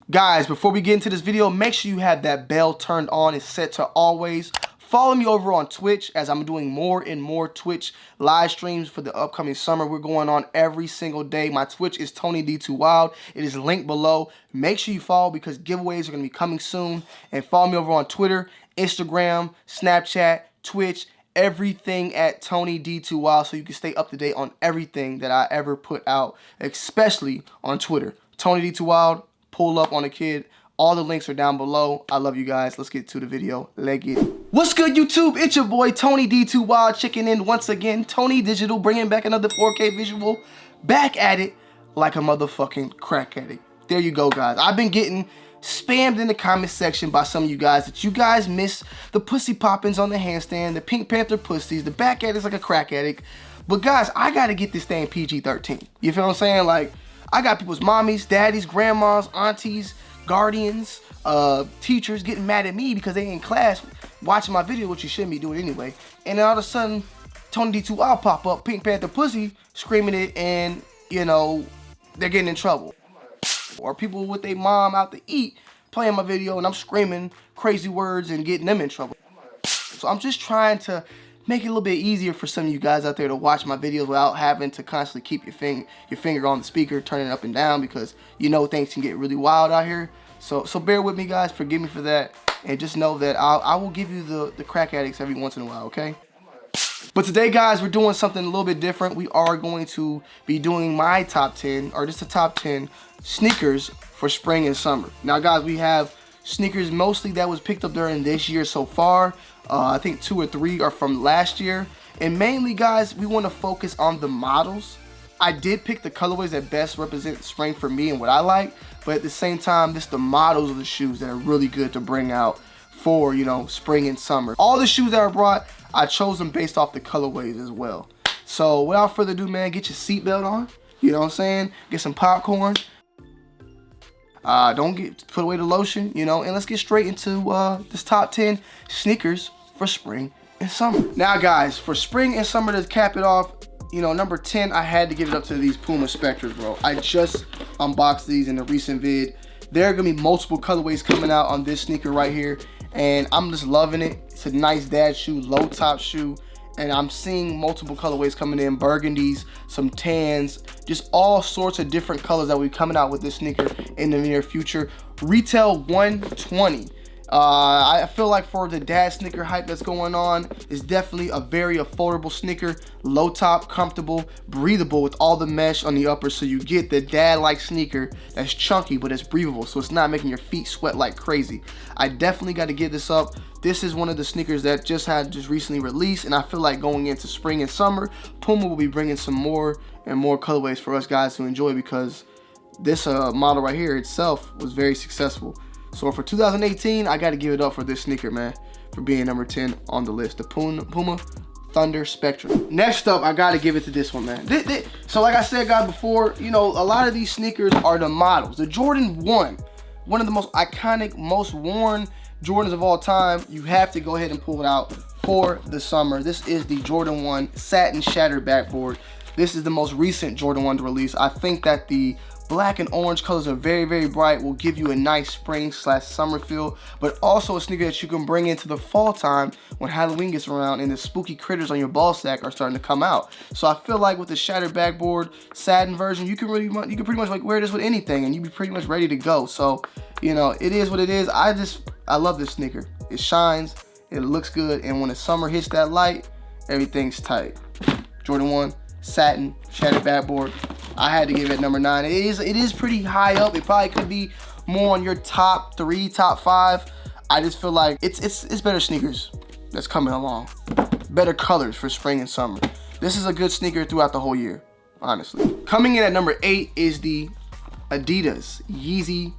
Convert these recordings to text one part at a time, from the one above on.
Guys, before we get into this video, make sure you have that bell turned on and set to always. Follow me over on Twitch as I'm doing more and more Twitch live streams for the upcoming summer. We're going on every single day. My Twitch is TonyD2Wild. It is linked below. Make sure you follow because giveaways are going to be coming soon. And follow me over on Twitter, Instagram, Snapchat, Twitch, everything at TonyD2Wild so you can stay up to date on everything that I ever put out, especially on Twitter. TonyD2Wild, pull up on a kid. All the links are down below. I love you guys. Let's get to the video. Let's get it. What's good, YouTube? It's your boy, TonyD2Wild, checking in once again. Tony Digital, bringing back another 4K visual. Back at it like a motherfucking crack addict. There you go, guys. I've been getting spammed in the comment section by some of you guys that you guys miss the pussy poppins on the handstand, the Pink Panther pussies, the back addicts like a crack addict. But guys, I gotta get this thing PG-13. You feel what I'm saying? Like, I got people's mommies, daddies, grandmas, aunties, guardians, teachers getting mad at me because they in class watching my video, which you shouldn't be doing anyway. And then all of a sudden, TonyD2Wild pop up, Pink Panther pussy, screaming it, and you know, they're getting in trouble. Or people with their mom out to eat, playing my video, and I'm screaming crazy words and getting them in trouble. So I'm just trying to make it a little bit easier for some of you guys out there to watch my videos without having to constantly keep your finger on the speaker, turning it up and down, because you know things can get really wild out here. So bear with me, guys. Forgive me for that, and just know that I will give you the crack addicts every once in a while, okay? But today, guys, we're doing something a little bit different. We are going to be doing my top 10, or just the top 10 sneakers for spring and summer. Now, guys, we have sneakers mostly that was picked up during this year so far. I think 2 or 3 are from last year. And mainly, guys, we want to focus on the models. I did pick the colorways that best represent spring for me and what I like. But at the same time, this the models of the shoes that are really good to bring out for, you know, spring and summer. All the shoes that are brought, I chose them based off the colorways as well. So without further ado, man, get your seatbelt on. You know what I'm saying? Get some popcorn. Don't put away the lotion, you know, and let's get straight into this top 10 sneakers for spring and summer. Now, guys, for spring and summer, to cap it off, you know, number 10, I had to give it up to these Puma Spectres, bro. I just unboxed these in a recent vid. There are gonna be multiple colorways coming out on this sneaker right here, and I'm just loving it. It's a nice dad shoe, low top shoe, and I'm seeing multiple colorways coming in, burgundies, some tans, just all sorts of different colors that will be coming out with this sneaker in the near future. Retail $120. I feel like for the dad sneaker hype that's going on, it's definitely a very affordable sneaker. Low top, comfortable, breathable with all the mesh on the upper, so you get the dad-like sneaker that's chunky but it's breathable, so it's not making your feet sweat like crazy. I definitely got to give this up. This is one of the sneakers that just recently released, and I feel like going into spring and summer, Puma will be bringing some more and more colorways for us guys to enjoy, because this model right here itself was very successful. So for 2018, I got to give it up for this sneaker, man, for being number 10 on the list, the Puma Thunder Spectrum. Next up, I got to give it to this one, man. So like I said, guys, before, you know, a lot of these sneakers are the models. The Jordan 1, one of the most iconic, most worn Jordans of all time. You have to go ahead and pull it out for the summer. This is the Jordan 1 Satin Shattered Backboard. This is the most recent Jordan 1 to release. I think that the black and orange colors are very, very bright, will give you a nice spring/summer feel, but also a sneaker that you can bring into the fall time when Halloween gets around and the spooky critters on your ball sack are starting to come out. So I feel like with the shattered backboard satin version, you can pretty much like wear this with anything and you'd be pretty much ready to go. So, you know, it is what it is. I love this sneaker. It shines, it looks good, and when the summer hits that light, everything's tight. Jordan 1 Satin Shattered Backboard. I had to give it number 9. It is pretty high up. It probably could be more on your top 3, top 5. I just feel like it's better sneakers that's coming along. Better colors for spring and summer. This is a good sneaker throughout the whole year, honestly. Coming in at number 8 is the Adidas Yeezy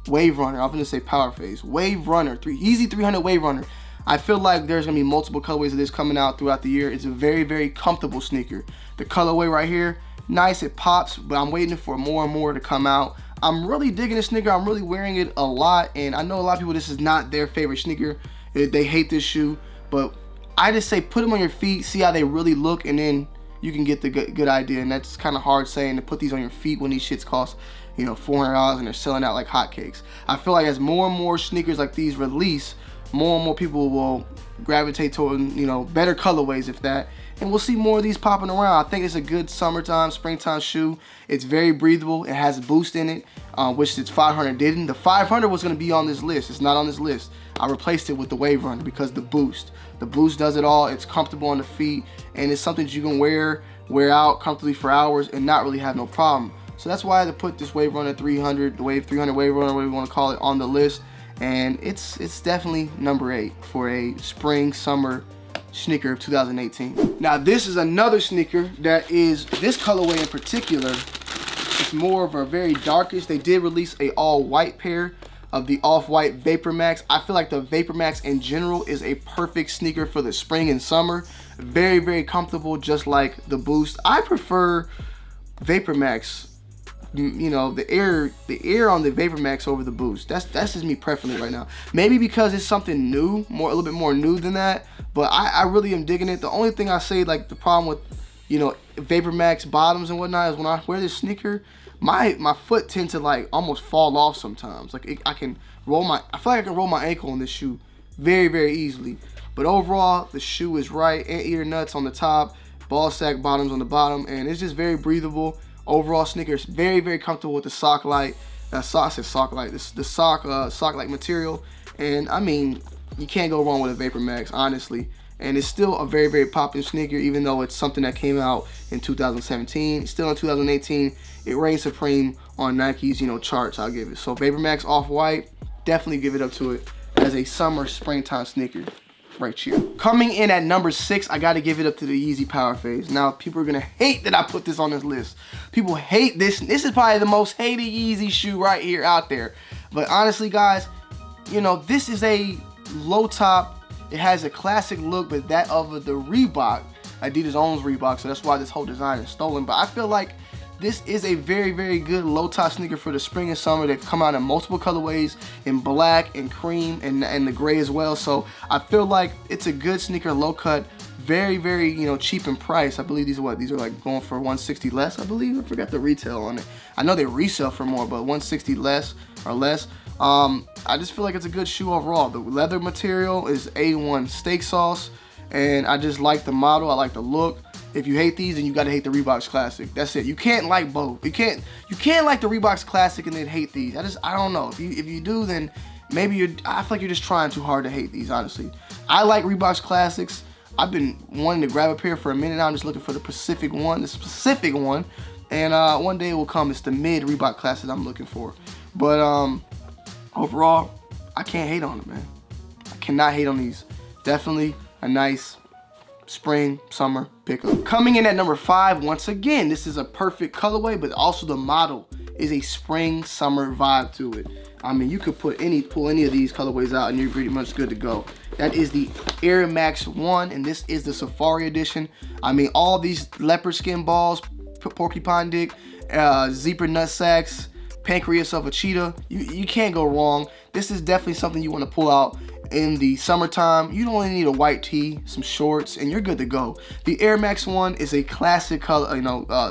Wave Runner. I'm gonna say Power Phase Wave Runner. Yeezy 300 Wave Runner. I feel like there's gonna be multiple colorways of this coming out throughout the year. It's a very, very comfortable sneaker. The colorway right here, nice, it pops, but I'm waiting for more and more to come out. I'm really digging this sneaker. I'm really wearing it a lot, and I know a lot of people, this is not their favorite sneaker. They hate this shoe, but I just say put them on your feet, see how they really look, and then you can get the good idea. And that's kind of hard saying to put these on your feet when these shits cost, you know, $400 and they're selling out like hotcakes. I feel like as more and more sneakers like these release, more and more people will gravitate toward, you know, better colorways, if that, and we'll see more of these popping around. I think it's a good summertime, springtime shoe. It's very breathable. It has a boost in it, which its 500 didn't. The 500 was going to be on this list. It's not on this list. I replaced it with the Wave Runner because the boost does it all. It's comfortable on the feet, and it's something that you can wear out comfortably for hours and not really have no problem. So that's why I had to put this Wave Runner 300, the Wave 300 Wave Runner, whatever you want to call it, on the list. And it's definitely number 8 for a spring summer sneaker of 2018. Now this is another sneaker that is, this colorway in particular, it's more of a very darkish. They did release a all white pair of the off-white VaporMax. I feel like the VaporMax in general is a perfect sneaker for the spring and summer. Very, very comfortable, just like the Boost. I prefer VaporMax, you know, the air on the VaporMax over the Boost. That's just me preferably right now. Maybe because it's something new, a little bit more new than that, but I really am digging it. The only thing I say, like, the problem with, you know, VaporMax bottoms and whatnot is when I wear this sneaker, my foot tends to like almost fall off sometimes. Like I feel like I can roll my ankle in this shoe very, very easily. But overall, the shoe is right. Anteater nuts on the top, ball sack bottoms on the bottom, and it's just very breathable. Overall sneaker is very, very comfortable with the sock light. The sock light material, and I mean, you can't go wrong with a VaporMax, honestly. And it's still a very, very popular sneaker, even though it's something that came out in 2017. Still in 2018, it reigns supreme on Nike's, you know, charts, I'll give it. So VaporMax Off-White, definitely give it up to it as a summer, springtime sneaker right here. Coming in at number 6, I gotta give it up to the Yeezy Power Phase. Now, people are gonna hate that I put this on this list. People hate this. This is probably the most hated Yeezy shoe right here out there. But honestly, guys, you know, this is a low top. It has a classic look, but that of the Reebok. Adidas owns Reebok, so that's why this whole design is stolen. But I feel like this is a very, very good low top sneaker for the spring and summer. They've come out in multiple colorways, in black and cream and the gray as well. So I feel like it's a good sneaker, low cut, very, very, you know, cheap in price. I believe these are what? These are like going for $160 less, I believe. I forgot the retail on it. I know they resell for more, but $160 less or less. I just feel like it's a good shoe overall. The leather material is A1 steak sauce, and I just like the model. I like the look. If you hate these, then you gotta hate the Reebok Classic. That's it. You can't like both. You can't like the Reebok Classic and then hate these. I don't know. If you do, then maybe I feel like you're just trying too hard to hate these, honestly. I like Reebok Classics. I've been wanting to grab a pair for a minute now. I'm just looking for the specific one. And one day it will come. It's the mid Reebok Classics I'm looking for. But overall, I can't hate on them, man. I cannot hate on these. Definitely a nice spring, summer pickup. Coming in at number 5, once again, this is a perfect colorway, but also the model is a spring, summer vibe to it. I mean, you could pull any of these colorways out and you're pretty much good to go. That is the Air Max 1, and this is the Safari Edition. I mean, all these leopard skin balls, porcupine dick, zebra nut sacks, pancreas of a cheetah, you can't go wrong. This is definitely something you want to pull out in the summertime. You only need a white tee, some shorts, and you're good to go. The Air Max 1 is a classic color,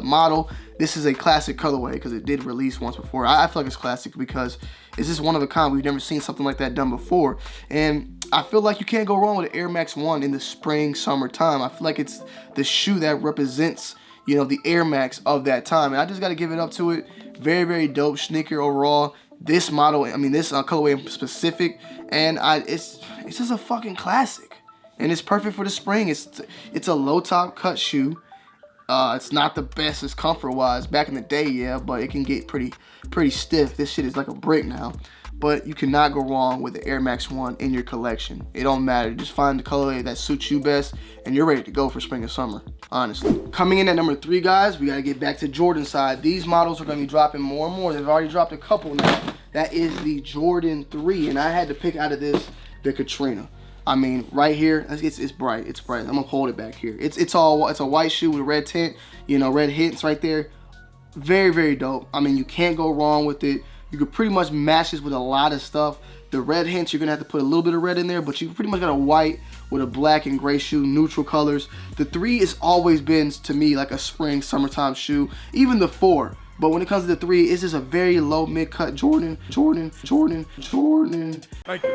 model. This is a classic colorway because it did release once before. I feel like it's classic because it's just one of a kind. We've never seen something like that done before, and I feel like you can't go wrong with the Air Max 1 in the spring, summertime. I feel like it's the shoe that represents, you know, the Air Max of that time, and I just got to give it up to it. Very, very dope sneaker overall. This model, I mean, this colorway in specific, and it's just a fucking classic, and it's perfect for the spring. It's a low top cut shoe. It's not the best as comfort wise. Back in the day, yeah, but it can get pretty stiff. This shit is like a brick now. But you cannot go wrong with the Air Max 1 in your collection. It don't matter. Just find the colorway that suits you best, and you're ready to go for spring and summer, honestly. Coming in at number 3, guys, we got to get back to Jordan side. These models are going to be dropping more and more. They've already dropped a couple now. That is the Jordan 3, and I had to pick out of this the Katrina. I mean, right here, it's bright. It's bright. I'm going to hold it back here. It's a white shoe with a red tint, you know, red hints right there. Very, very dope. I mean, you can't go wrong with it. You could pretty much match this with a lot of stuff. The red hints, you're gonna have to put a little bit of red in there, but you pretty much got a white with a black and gray shoe, neutral colors. The 3 has always been, to me, like a spring, summertime shoe. Even the 4. But when it comes to the 3, it's just a very low mid-cut Jordan. Thank you.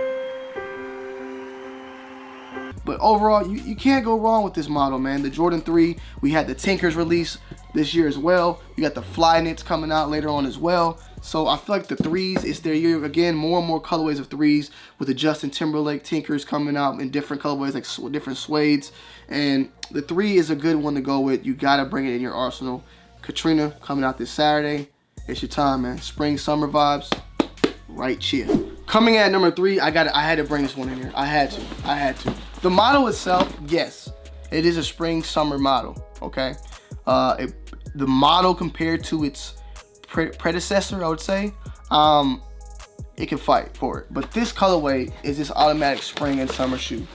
But overall, you can't go wrong with this model, man. The Jordan 3, we had the Tinkers release this year as well. You got the Fly Knits coming out later on as well. So I feel like the 3s, it's their year again. More and more colorways of 3s with the Justin Timberlake Tinkers coming out in different colorways, like different suedes. And the 3 is a good one to go with. You gotta bring it in your arsenal. Katrina coming out this Saturday. It's your time, man. Spring, summer vibes, right here. Coming at number 3, I had to bring this one in here. I had to. The model itself, yes, it is a spring, summer model. Okay, the model compared to its predecessor, I would say, it can fight for it. But this colorway is this automatic spring and summer shoe.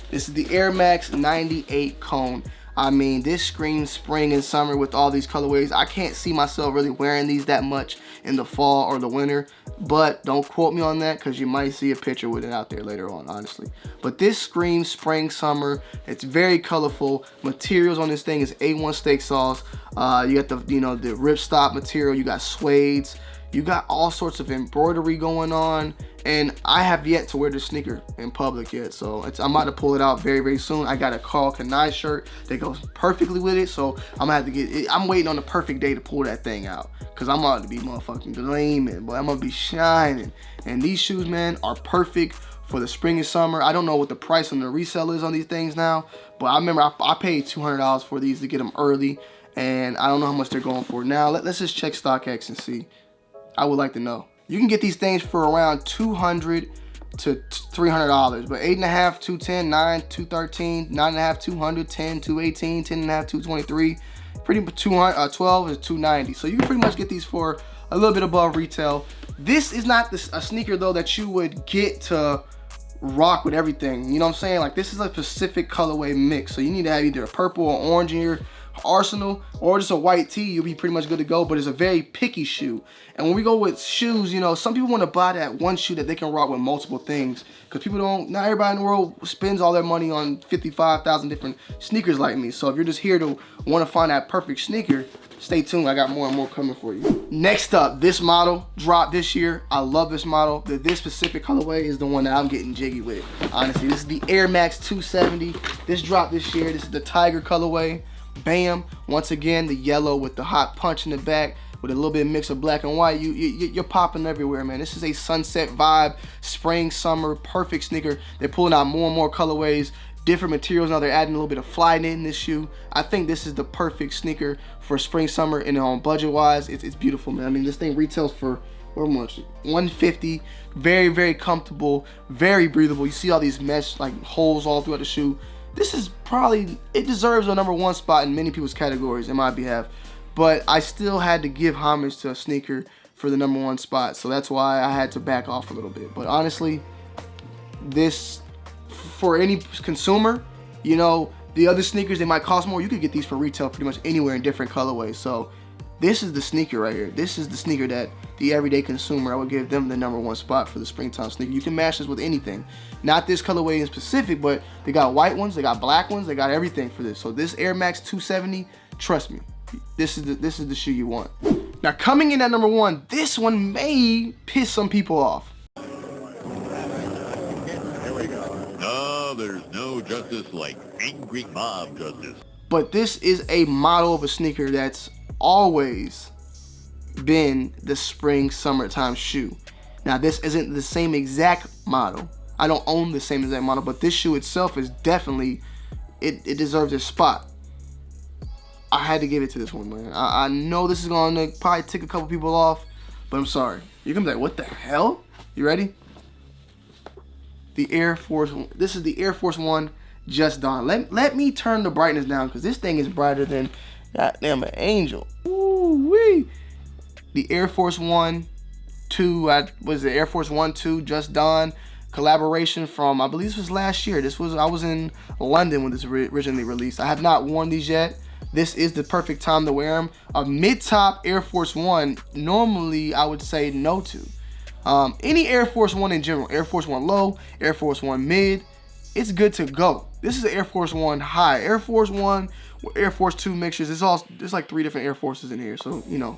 This is the Air Max 98 cone. I mean, this screams spring and summer with all these colorways. I can't see myself really wearing these that much in the fall or the winter, but don't quote me on that because you might see a picture with it out there later on, honestly. But this screams spring, summer. It's very colorful. Materials on this thing is A1 steak sauce. You got the, the ripstop material. You got suedes. You got all sorts of embroidery going on, and I have yet to wear this sneaker in public yet, so I'm about to pull it out very, very soon. I got a Carl Kanai shirt that goes perfectly with it, so I'm gonna have to get it. I'm waiting on the perfect day to pull that thing out, because I'm about to be motherfucking gleaming, but I'm gonna be shining. And these shoes, man, are perfect for the spring and summer. I don't know what the price on the resale is on these things now, but I remember I paid $200 for these to get them early, and I don't know how much they're going for now. Let's just check StockX and see. I would like to know. You can get these things for around $200 to $300, but 8.5, 210, 9, 213, 9.5, 200, 10, 218, 10.5, 223, pretty much 12 is 290. So you can pretty much get these for a little bit above retail. This is not a sneaker though that you would get to rock with everything. You know what I'm saying? Like, this is a specific colorway mix, so you need to have either a purple or orange in your arsenal, or just a white tee. You'll be pretty much good to go. But it's a very picky shoe, and when we go with shoes, some people want to buy that one shoe that they can rock with multiple things, because people don't, not everybody in the world spends all their money on 55,000 different sneakers like me. So if you're just here to want to find that perfect sneaker, stay tuned. I got more and more coming for you. Next up, this model dropped this year. I love this model. This specific colorway is the one that I'm getting jiggy with, honestly. This is the Air Max 270. This dropped this year. This is the Tiger colorway. Bam. Once again, the yellow with the hot punch in the back with a little bit of mix of black and white. You're popping everywhere, man. This is a sunset vibe, spring, summer, perfect sneaker. They're pulling out more and more colorways, different materials. Now they're adding a little bit of fly knit in this shoe. I think this is the perfect sneaker for spring, summer, and on budget wise, it's beautiful, man. I mean, this thing retails for how much? $150. Very, very comfortable, very breathable. You see all these mesh like holes all throughout the shoe. This is probably, it deserves a #1 spot in many people's categories in my behalf, but I still had to give homage to a sneaker for the #1 spot, so that's why I had to back off a little bit. But honestly, this, for any consumer, the other sneakers, they might cost more. You could get these for retail pretty much anywhere in different colorways. So this is the sneaker right here. This is the sneaker that the everyday consumer, I would give them the #1 spot for the springtime sneaker. You can match this with anything. Not this colorway in specific, but they got white ones, they got black ones, they got everything for this. So this Air Max 270, trust me, this is the shoe you want. Now coming in at #1, this one may piss some people off. Here we go. No, there's no justice like angry mob justice. But this is a model of a sneaker that's always been the spring summertime shoe. Now this isn't the same exact model. I don't own the same exact model, but this shoe itself is definitely, it deserves a spot. I had to give it to this one, man. I know this is gonna probably tick a couple people off, but I'm sorry. You're gonna be like, what the hell? You ready? The Air Force, this is the Air Force One Just Dawn. Let me turn the brightness down, because this thing is brighter than goddamn an angel. Ooh wee. The Air Force One 2, was the Air Force 1 2 Just Dawn collaboration from, I believe this was last year. I was in London when this originally released. I have not worn these yet. This is the perfect time to wear them. A mid-top Air Force One, normally I would say no to. Any Air Force One in general, Air Force One low, Air Force One mid, it's good to go. This is an Air Force One high. Air Force One with Air Force 2 mixtures. There's like 3 different Air Forces in here. So, you know,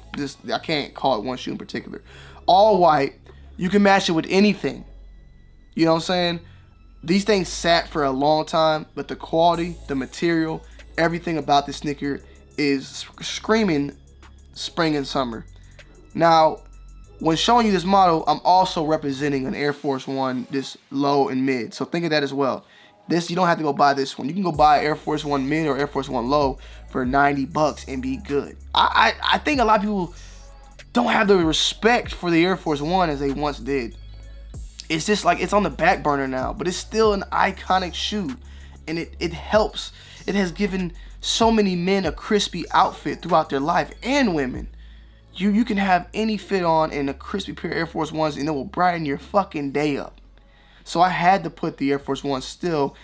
I can't call it one shoe in particular. All white. You can match it with anything. You know what I'm saying? These things sat for a long time, but the quality, the material, everything about this sneaker is screaming spring and summer. Now, when showing you this model, I'm also representing an Air Force One, this low and mid. So think of that as well. This, you don't have to go buy this one. You can go buy Air Force One mid or Air Force One low for 90 bucks and be good. I think a lot of people don't have the respect for the Air Force One as they once did. It's just like it's on the back burner now, but it's still an iconic shoe, and it helps. It has given so many men a crispy outfit throughout their life, and women. You can have any fit on in a crispy pair of Air Force Ones, and it will brighten your fucking day up. So I had to put the Air Force One still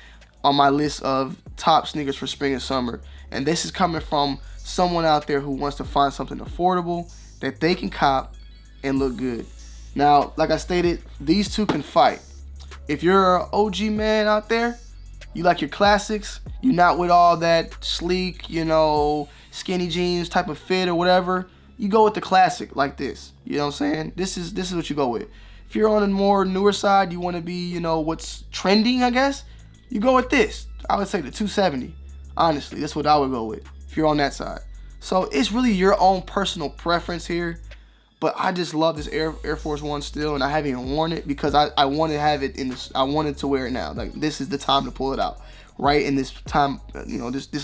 on my list of top sneakers for spring and summer. And this is coming from someone out there who wants to find something affordable that they can cop and look good. Now, like I stated, these two can fight. If you're an OG man out there, you like your classics, you're not with all that sleek, you know, skinny jeans type of fit or whatever, you go with the classic like this. You know what I'm saying? This is what you go with. If you're on a more newer side, you want to be, you know, what's trending, I guess, you go with this. I would say the 270. Honestly, that's what I would go with if you're on that side. So it's really your own personal preference here. But I just love this Air Force One still, and I haven't even worn it because I want to have it in this. I wanted to wear it now. Like, this is the time to pull it out, right in this time, you know, this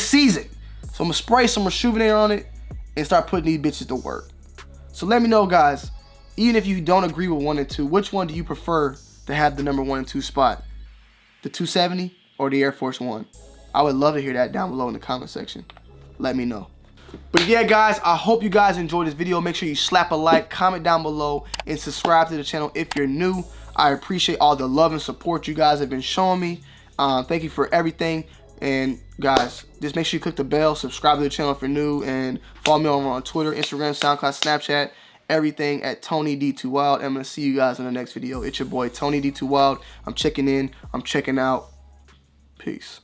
season. So I'm gonna spray some Rejuvenator on it and start putting these bitches to work. So let me know, guys. Even if you don't agree with 1 and 2, which one do you prefer to have the number 1 and 2 spot? The 270 or the Air Force One? I would love to hear that down below in the comment section. Let me know. But yeah, guys, I hope you guys enjoyed this video. Make sure you slap a like, comment down below, and subscribe to the channel if you're new. I appreciate all the love and support you guys have been showing me. Thank you for everything. And guys, just make sure you click the bell, subscribe to the channel if you're new, and follow me over on Twitter, Instagram, SoundCloud, Snapchat, everything at Tony D2Wild. I'm going to see you guys in the next video. It's your boy, Tony D2Wild. I'm checking in. I'm checking out. Peace.